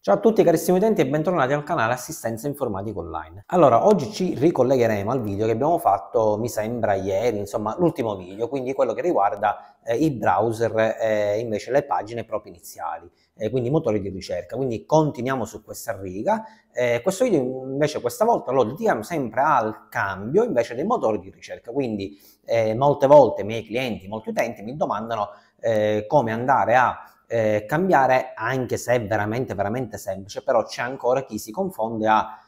Ciao a tutti carissimi utenti e bentornati al canale Assistenza Informatica Online. Allora, oggi ci ricollegheremo al video che abbiamo fatto, mi sembra, ieri, insomma, l'ultimo video, quindi quello che riguarda i browser e invece le pagine proprio iniziali, quindi i motori di ricerca. Quindi continuiamo su questa riga. Questo video invece questa volta lo dedichiamo sempre al cambio invece dei motori di ricerca, quindi molte volte i miei clienti, molti utenti mi domandano come andare a cambiare, anche se è veramente semplice, però c'è ancora chi si confonde a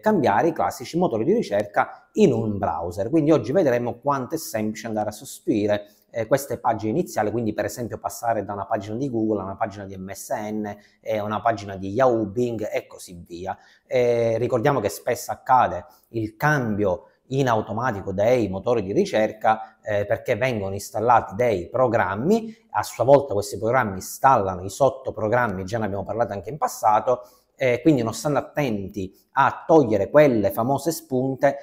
cambiare i classici motori di ricerca in un browser. Quindi oggi vedremo quanto è semplice andare a sostituire queste pagine iniziali, quindi per esempio passare da una pagina di Google a una pagina di MSN, a una pagina di Yahoo, Bing e così via. Ricordiamo che spesso accade il cambio in automatico dei motori di ricerca perché vengono installati dei programmi, a sua volta questi programmi installano i sottoprogrammi, già ne abbiamo parlato anche in passato, quindi non stanno attenti a togliere quelle famose spunte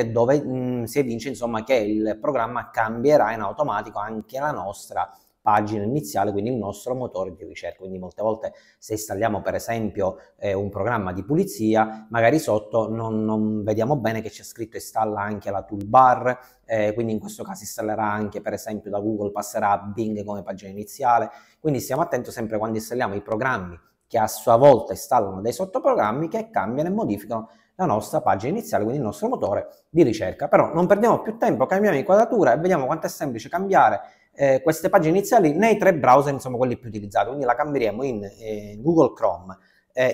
dove si evince insomma che il programma cambierà in automatico anche la nostra pagina iniziale, quindi il nostro motore di ricerca. Quindi molte volte se installiamo per esempio un programma di pulizia, magari sotto non vediamo bene che c'è scritto installa anche la toolbar, quindi in questo caso installerà anche per esempio da Google, passerà a Bing come pagina iniziale. Quindi stiamo attenti sempre quando installiamo i programmi che a sua volta installano dei sottoprogrammi che cambiano e modificano la nostra pagina iniziale, quindi il nostro motore di ricerca. Però non perdiamo più tempo, cambiamo inquadratura e vediamo quanto è semplice cambiare queste pagine iniziali nei tre browser, insomma quelli più utilizzati. Quindi la cambieremo in Google Chrome,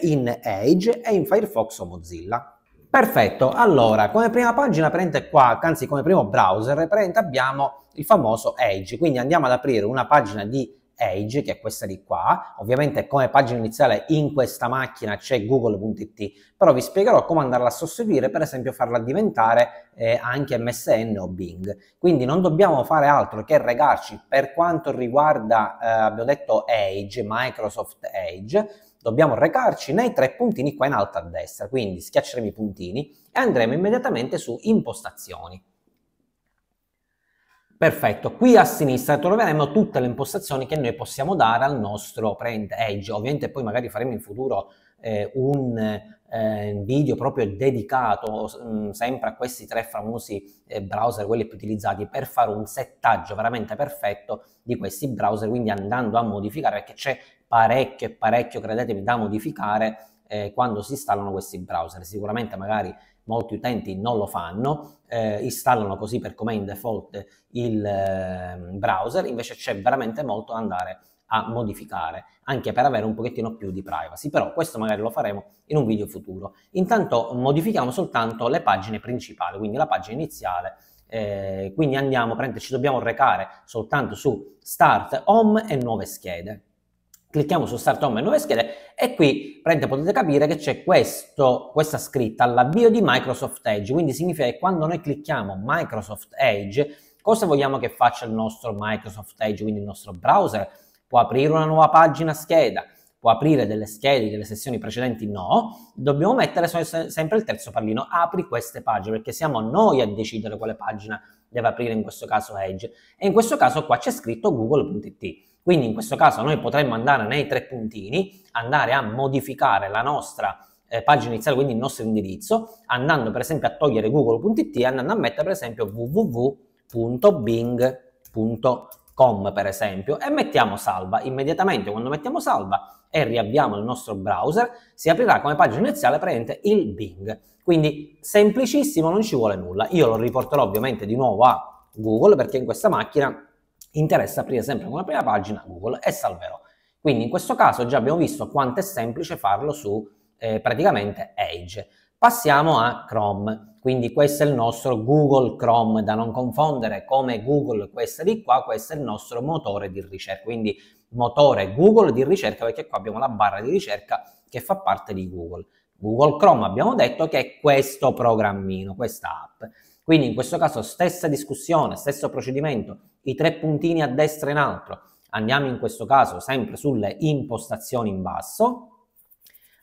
in Edge e in Firefox o Mozilla. Perfetto, allora come prima pagina qua, anzi come primo browser abbiamo il famoso Edge, quindi andiamo ad aprire una pagina di Edge, che è questa di qua. Ovviamente come pagina iniziale in questa macchina c'è google.it, però vi spiegherò come andarla a sostituire, per esempio farla diventare anche MSN o Bing. Quindi non dobbiamo fare altro che recarci per quanto riguarda, abbiamo detto Edge, Microsoft Edge, dobbiamo recarci nei tre puntini qua in alto a destra, quindi schiacceremo i puntini e andremo immediatamente su impostazioni. Perfetto, qui a sinistra troveremo tutte le impostazioni che noi possiamo dare al nostro Edge. Ovviamente poi magari faremo in futuro un video proprio dedicato sempre a questi tre famosi browser, quelli più utilizzati, per fare un settaggio veramente perfetto di questi browser, quindi andando a modificare, perché c'è parecchio, credetemi, da modificare quando si installano questi browser. Sicuramente magari molti utenti non lo fanno, installano così per come in default il browser, invece c'è veramente molto da andare a modificare, anche per avere un pochettino più di privacy, però questo magari lo faremo in un video futuro. Intanto modifichiamo soltanto le pagine principali, quindi la pagina iniziale, quindi andiamo, ci dobbiamo recare soltanto su Start Home e Nuove schede. Clicchiamo su Start Home e Nuove schede e qui potete capire che c'è questa scritta all'avvio di Microsoft Edge, quindi significa che quando noi clicchiamo Microsoft Edge, cosa vogliamo che faccia il nostro Microsoft Edge, quindi il nostro browser? Può aprire una nuova pagina scheda, può aprire delle schede delle sessioni precedenti? No, dobbiamo mettere sempre il terzo pallino, apri queste pagine, perché siamo noi a decidere quale pagina deve aprire in questo caso Edge, e in questo caso qua c'è scritto google.it. Quindi in questo caso noi potremmo andare nei tre puntini, andare a modificare la nostra pagina iniziale, quindi il nostro indirizzo, andando per esempio a togliere google.it e andando a mettere per esempio www.bing.com per esempio, e mettiamo salva. Immediatamente quando mettiamo salva e riavviamo il nostro browser, si aprirà come pagina iniziale il Bing. Quindi semplicissimo, non ci vuole nulla. Io lo riporterò ovviamente di nuovo a Google, perché in questa macchina interessa aprire sempre come prima pagina Google, e salverò. Quindi in questo caso già abbiamo visto quanto è semplice farlo su praticamente Edge. Passiamo a Chrome, quindi questo è il nostro Google Chrome, da non confondere come Google questa di qua, questo è il nostro motore di ricerca, quindi motore Google di ricerca, perché qua abbiamo la barra di ricerca che fa parte di Google. Google Chrome abbiamo detto che è questo programmino, questa app. Quindi in questo caso stessa discussione, stesso procedimento, i tre puntini a destra in alto, andiamo in questo caso sempre sulle impostazioni in basso,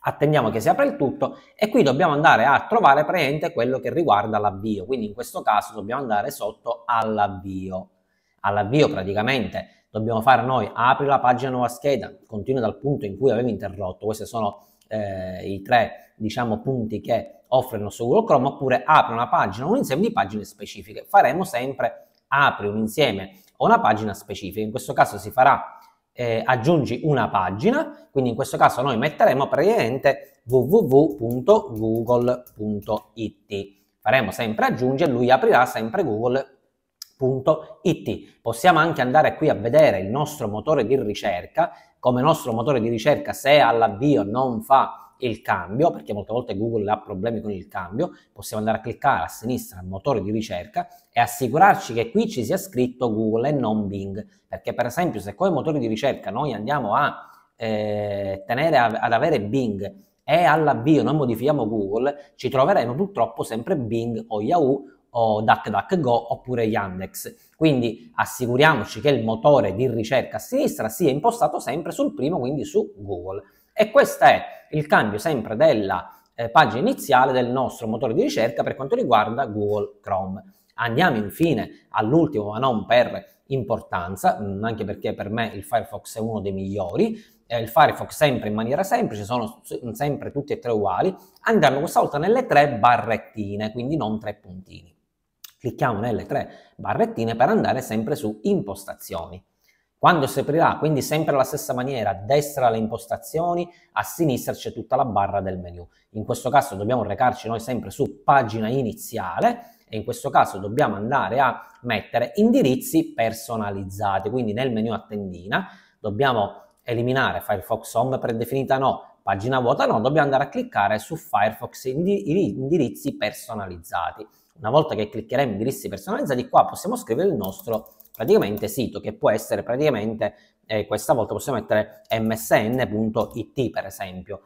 attendiamo che si apra il tutto e qui dobbiamo andare a trovare praticamente quello che riguarda l'avvio, quindi in questo caso dobbiamo andare sotto all'avvio. All'avvio praticamente dobbiamo fare noi, apri la pagina nuova scheda, continua dal punto in cui avevi interrotto, queste sono i tre, diciamo, punti che offre il nostro Google Chrome, oppure apre una pagina o un insieme di pagine specifiche. Faremo sempre apri un insieme o una pagina specifica. In questo caso si farà aggiungi una pagina, quindi in questo caso noi metteremo praticamente www.google.it. Faremo sempre aggiungi e lui aprirà sempre google.it. Possiamo anche andare qui a vedere il nostro motore di ricerca. Come nostro motore di ricerca, se all'avvio non fa il cambio, perché molte volte Google ha problemi con il cambio, possiamo andare a cliccare a sinistra al motore di ricerca e assicurarci che qui ci sia scritto Google e non Bing, perché per esempio se come motore di ricerca noi andiamo a tenere ad avere Bing e all'avvio non modifichiamo Google, ci troveremo purtroppo sempre Bing o Yahoo o DuckDuckGo oppure Yandex. Quindi assicuriamoci che il motore di ricerca a sinistra sia impostato sempre sul primo, quindi su Google. E questo è il cambio sempre della pagina iniziale del nostro motore di ricerca per quanto riguarda Google Chrome. Andiamo infine all'ultimo, ma non per importanza, anche perché per me il Firefox è uno dei migliori. Il Firefox sempre in maniera semplice, sono sempre tutti e tre uguali. Andiamo questa volta nelle tre barrettine, quindi non tre puntini. Clicchiamo nelle tre barrettine per andare sempre su impostazioni. Quando si aprirà, quindi sempre alla stessa maniera, a destra le impostazioni, a sinistra c'è tutta la barra del menu. In questo caso dobbiamo recarci noi sempre su pagina iniziale e in questo caso dobbiamo andare a mettere indirizzi personalizzati, quindi nel menu a tendina dobbiamo eliminare Firefox Home predefinita no, pagina vuota no, dobbiamo andare a cliccare su Firefox indirizzi personalizzati. Una volta che cliccheremo indirizzi personalizzati, qua possiamo scrivere il nostro praticamente sito, che può essere praticamente, questa volta possiamo mettere msn.it per esempio.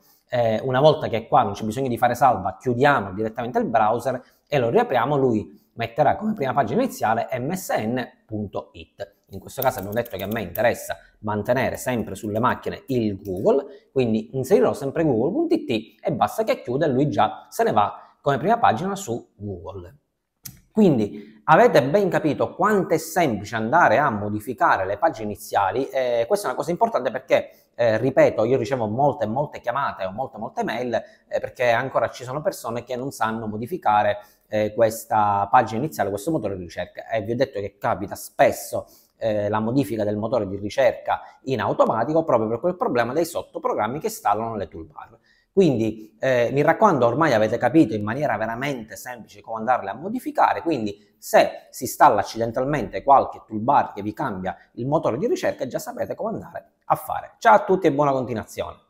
Una volta che qua non c'è bisogno di fare salva, chiudiamo direttamente il browser e lo riapriamo, lui metterà come prima pagina iniziale msn.it. In questo caso abbiamo detto che a me interessa mantenere sempre sulle macchine il Google, quindi inserirò sempre google.it e basta che chiuda e lui già se ne va come prima pagina su Google. Quindi avete ben capito quanto è semplice andare a modificare le pagine iniziali. Questa è una cosa importante perché, ripeto, io ricevo molte chiamate o molte mail perché ancora ci sono persone che non sanno modificare questa pagina iniziale, questo motore di ricerca, e vi ho detto che capita spesso la modifica del motore di ricerca in automatico proprio per quel problema dei sottoprogrammi che installano le toolbar. Quindi mi raccomando, ormai avete capito in maniera veramente semplice come andarle a modificare, quindi se si installa accidentalmente qualche toolbar che vi cambia il motore di ricerca già sapete come andare a fare. Ciao a tutti e buona continuazione!